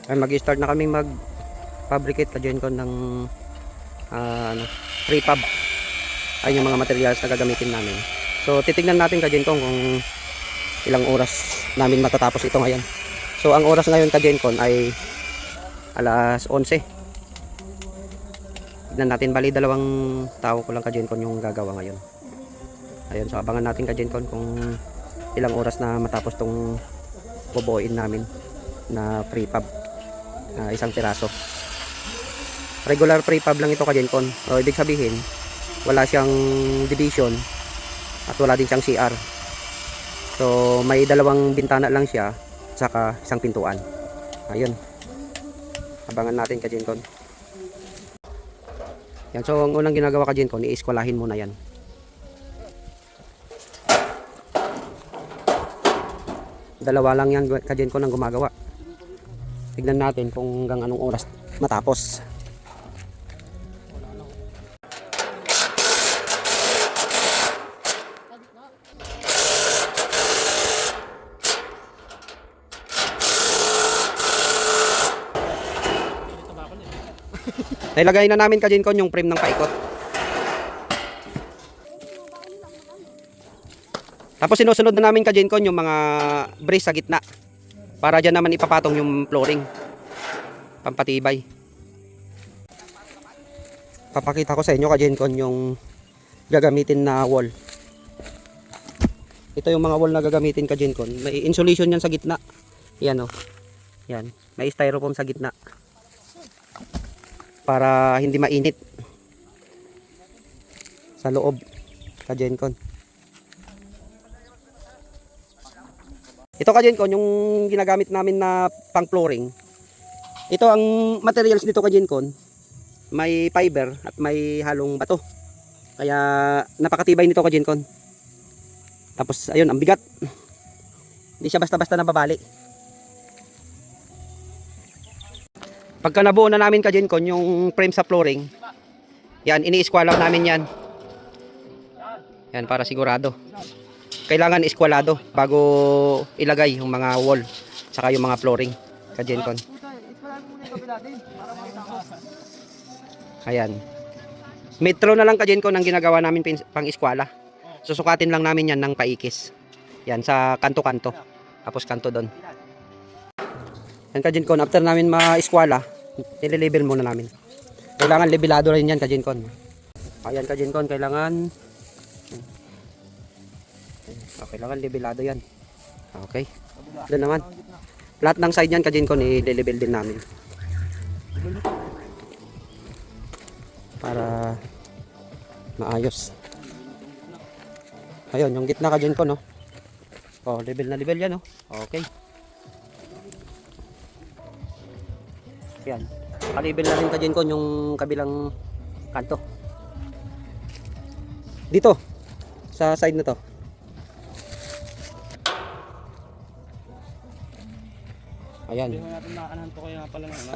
Ay, mag-start na kaming mag-fabricate ka-Gencon ng prefab. Ay yung mga materials na gagamitin namin. So titignan natin ka-Gencon kung ilang oras namin matatapos ito ngayon. So ang oras ngayon ka-Gencon ay alas 11. Tignan natin, bali dalawang tao ko lang ka-Gencon yung gagawa ngayon. Ayun, so abangan natin ka-Gencon kung ilang oras na matapos tong bubuuin namin na prefab. Isang piraso. Regular prefab lang ito ka-Gencon. So ibig sabihin wala siyang division at wala din siyang CR. So may dalawang bintana lang siya saka isang pintuan. Ayun. Abangan natin ka-Gencon. Yan, so ang unang ginagawa ka-Gencon, i-eskwalahin muna yan. Dalawa lang yan ka-Gencon ang gumagawa. Tignan natin kung hanggang anong oras matapos. Nailagay na namin ka-Gencon yung frame ng paikot. Tapos sinusunod na namin ka-Gencon yung mga brace sa gitna. Para dyan naman ipapatong yung flooring. Pampatibay. Papakita ko sa inyo ka-Gencon yung gagamitin na wall. Ito yung mga wall na gagamitin ka-Gencon. May insulation yan sa gitna. Yan o. Yan. May styrofoam sa gitna. Para hindi mainit sa loob ka-Gencon. Ito ka-Gencon yung ginagamit namin na pang flooring. Ito ang materials nito ka-Gencon. May fiber at may halong bato. Kaya napakatibay nito ka-Gencon. Tapos ayun, ang bigat. Hindi siya basta-basta nababali. Pagka nabuo na namin ka-Gencon yung frame sa flooring, yan, ini-eskwalaw namin yan. Yan, para sigurado. Kailangan eskwalado bago ilagay yung mga wall saka yung mga flooring ka-Gencon. Ayan. Metro na lang ka-Gencon ang ginagawa namin pang eskwala. Susukatin lang namin yan ng paikis. Yan, sa kanto-kanto. Tapos kanto doon. Yan ka-Gencon, after namin ma-eskwala, nililibel muna namin. Kailangan levelado rin yan ka-Gencon. Ayan ka-Gencon, kailangan kailangan levelado yan. Okay. Doon naman. Lahat ng side yan ka-Gencon, i-level din namin. Para maayos. Ayun, yung gitna ka-Gencon, no? Oh, level na level yan, no? Okay. Yan. Nakalibel na rin ka-Gencon yung kabilang kanto. Dito. Sa side na to. Ayan.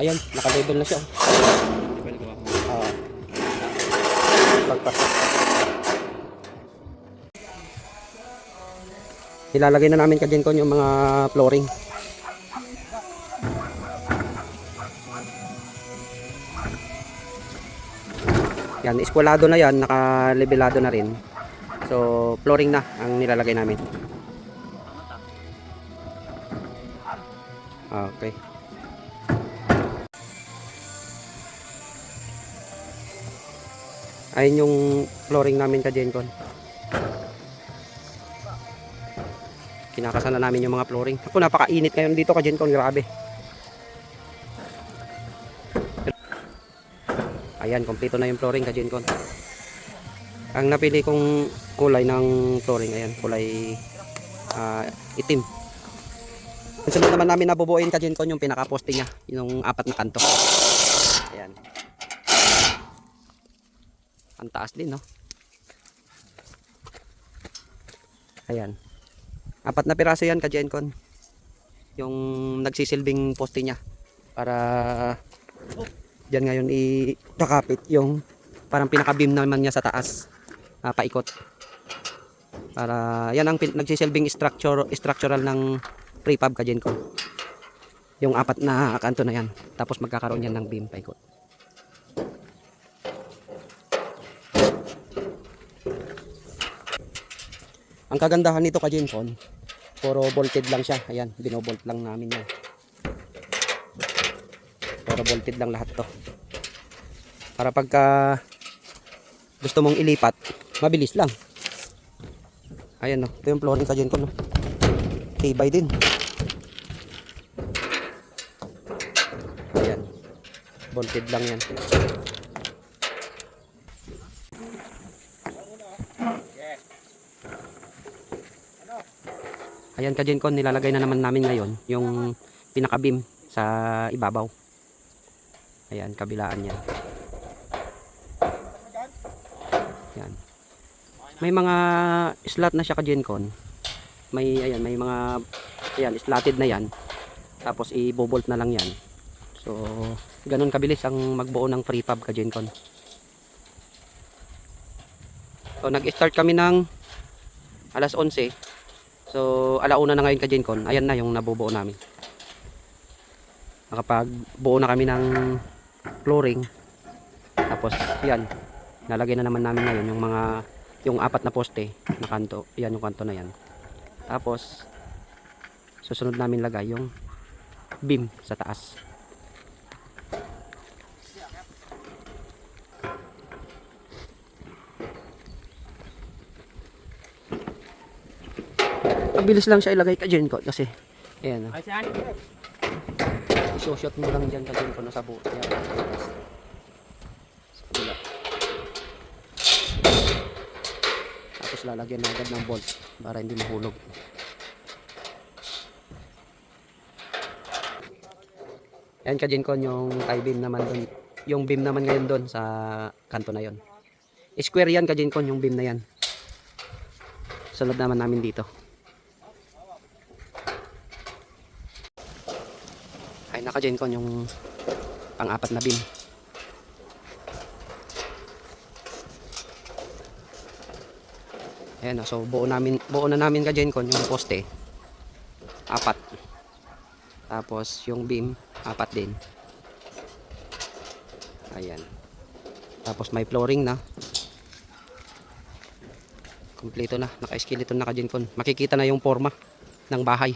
Ayan. Nakalibel na siya. Lagpas. Ilalagay na namin ka-Gencon yung mga flooring. Yan, eskwalado na yan, naka-levelado na rin. So, flooring na ang nilalagay namin. Okay. Ayun yung flooring namin ka-Gencon. Kinakasan na namin yung mga flooring. Ako, napakainit ngayon dito ka-Gencon, grabe. Ayan, kompleto na yung flooring ka-Gencon. Ang napili kong kulay ng flooring, ayan, kulay itim. Ang sunod naman namin nabubuuin ka-Gencon yung pinaka-poste niya, yung 4 na kanto. Ayan. Ang taas din, no? Ayan. 4 na piraso yan ka-Gencon. Yung nagsisilbing poste niya. Para dyan ngayon ikakapit yung parang pinaka-beam naman niya sa taas. Paikot. Para yan ang nagsisilbing structural ng prefab ka-Gencon. Yung apat na kanto na yan. Tapos magkakaroon yan ng beam paikot. Ang kagandahan nito ka Jincon, puro bolted lang siya. Ayan, binobolt lang namin yan. Puro bolted lang lahat to. Para pagka gusto mong ilipat, mabilis lang. Ayan no, ito yung flooring ka Jincon no. Tibay din. Ayan. Bolted lang yan. Ayan ka Jincon, nilalagay na naman namin ngayon yung pinaka-beam sa ibabaw. Ayan, kabilaan yan. Ayan. May mga slot na siya ka Jincon. May ayan, may mga ayan, slotted na yan. Tapos i-bolt na lang yan. So, ganun kabilis ang magbuo ng prefab ka Jincon. So, nag-start kami ng alas 11. So, alauna na ngayon ka Jincon. Ayan na yung nabubuo namin. Nakapagbuo na kami ng flooring. Tapos, yan. Nalagay na naman namin ngayon yung apat na poste na kanto. Yan yung kanto na yan. Tapos, susunod namin lagay yung beam sa taas. Mabilis lang siya ilagay ka Jincon kasi ayan. I-shot mo lang dyan ka Jincon sa buo. Ayan. Sa kabila. Tapos lalagyan na agad ng bolt para hindi mahulog. Ayan ka Jincon yung tie beam naman dun. Yung beam naman ngayon dun sa kanto na yon. Square yan ka Jincon yung beam na yan. Sunod naman namin dito. Ay naka Jincon yung pang-apat na beam. Ayan, so buo na namin ka Jincon yung poste. Apat. Tapos yung beam, apat din. Ayan. Tapos may flooring na. Kompleto na, naka-skeleton na ka Jincon. Makikita na yung forma ng bahay.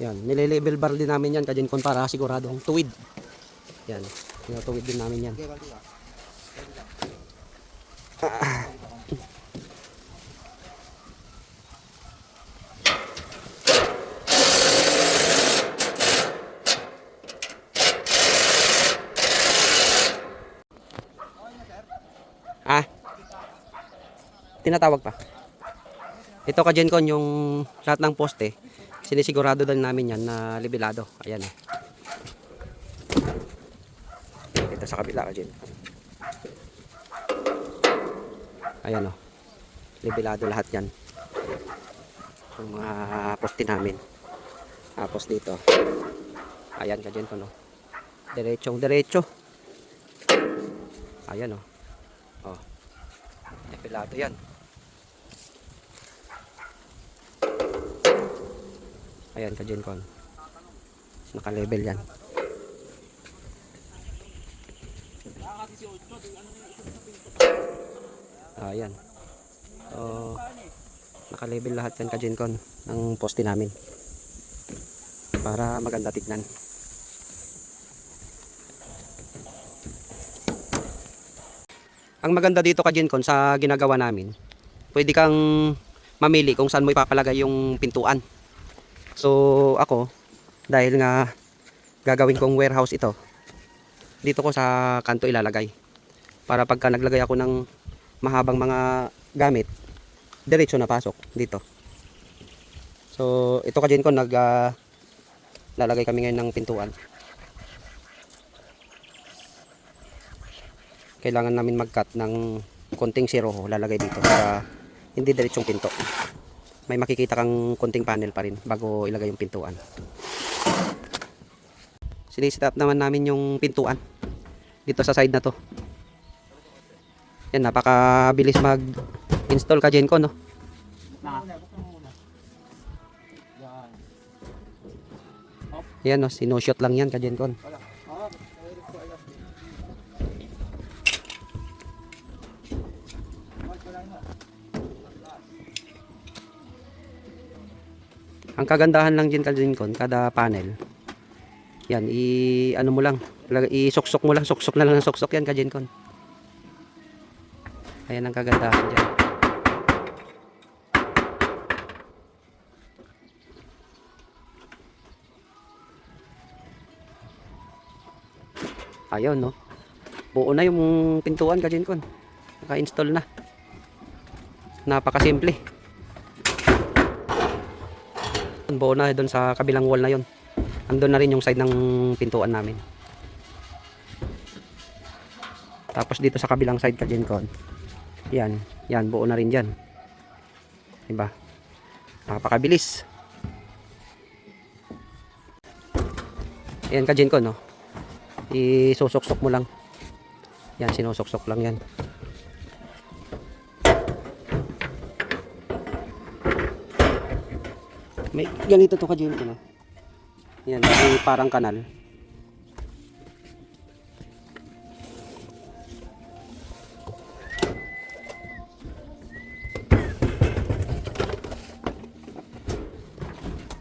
Yan, nile-level bar din namin yan ka Jincon para siguradong tuwid. Yan, tinutuwid din namin yan. Tinatawag pa. Ito ka Jincon yung lahat ng poste. Sinisigurado din namin yan na libelado. Ayan. Ito sa kabila ka Jincon. Ayan o. Libelado lahat yan. Yung mga poste namin. Tapos dito. Ayan ka Jincon o. Diretsong diretso. Ayan o. O. Libelado yan. Ayan ka Jincon. Naka-level yan. Ayan. So, naka-level lahat yan ka Jincon ng poste namin. Para maganda tignan. Ang maganda dito ka Jincon sa ginagawa namin, pwede kang mamili kung saan mo ipapalagay yung pintuan. So ako, dahil nga gagawin kong warehouse ito, dito ko sa kanto ilalagay. Para pagka naglagay ako ng mahabang mga gamit, diretso na pasok dito. So ito ka Jincon, lalagay kami ngayon ng pintuan. Kailangan namin mag-cut ng konting zero, lalagay dito para hindi diretsong pinto. May makikita kang konting panel pa rin bago ilagay yung pintuan. Sinisit up naman namin yung pintuan dito sa side na to. Yan, napakabilis mag-install ka Genco, no? Yan, no, sinushoot lang yan ka Genco. Ang kagandahan lang dyan ka Genco, kada panel. Yan, ano mo lang, isuksok mo lang, suksok na lang ng suksok yan ka Genco. Ayan ang kagandahan dyan. Ayun, no. Buo na yung pintuan ka Genco. Naka-install na. Napakasimple. Buo na doon sa kabilang wall na yon. Andun na rin yung side ng pintuan namin. Tapos dito sa kabilang side ka Genco. Yan, yan buo na rin diyan. Diba? Napakabilis. Ayan ka Genco, no. Isusuksok mo lang. Yan, sinusuksok lang yan. May ganito to ka Genco, no. Yan, may parang kanal.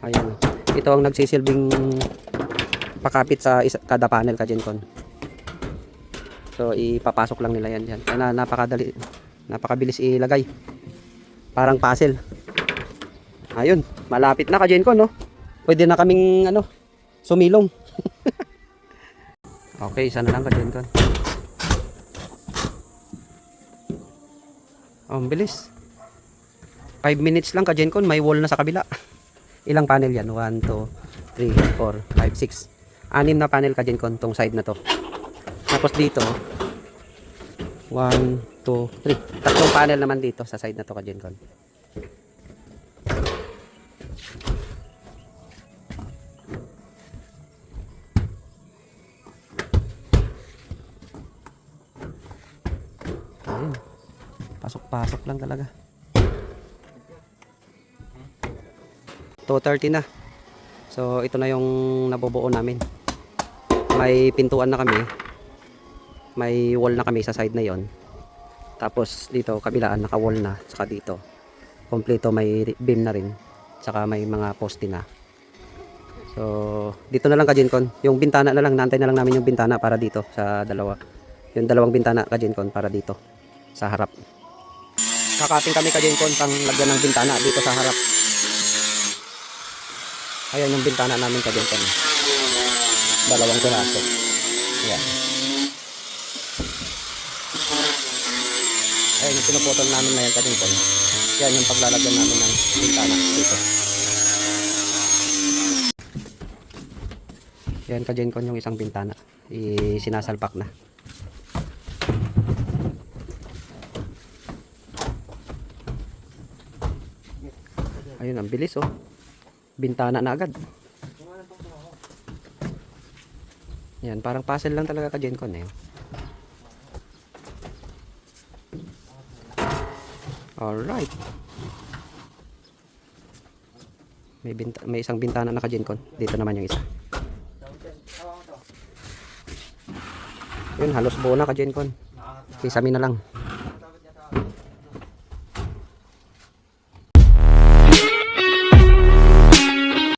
Ayan. Ito ang nagsisilbing pakapit sa kada panel ka Genco. So ipapasok lang nila yan diyan. Kaya napakadali, napakabilis ilagay. Parang puzzle. Ayun, malapit na ka Genco, no. Pwede na kaming sumilong. Okay, isa na lang ka Genco. Oh, ang bilis. 5 minutes lang ka Genco, may wall na sa kabila. Ilang panel yan? 1, 2, 3, 4, 5, 6. 6 na panel ka Genco tong side na to. Tapos dito 1, 2, 3. Tatlong panel naman dito sa side na to ka Genco. Ayun. Pasok-pasok lang talaga. 2:30 na. So ito na yung nabubuo namin. May pintuan na kami. May wall na kami sa side na yon. Tapos dito kabilaan naka-wall na, saka dito kompleto may beam na rin, saka may mga poste na. So dito na lang ka Genco. Yung bintana na lang, naantay na lang namin yung bintana para dito sa dalawa. Yung dalawang bintana ka Genco para dito sa harap. Kakating kami ka Genco pang lagyan ng bintana dito sa harap. Ayan yung bintana namin ka Genco. Dalawang piraso. Ayan. Ayan yung pinuputol namin na yan ka Genco. Yan yung paglalagyan namin ng bintana dito. Yan ka Genco yung isang bintana. Sinasalpak na. Ayun, ang bilis oh. Bintana na agad. Yan, parang puzzle lang talaga ka Genco eh. Alright. May isang bintana na ka Genco. Dito naman yung isa. Yun, halos buo na ka Genco. Kisami na lang.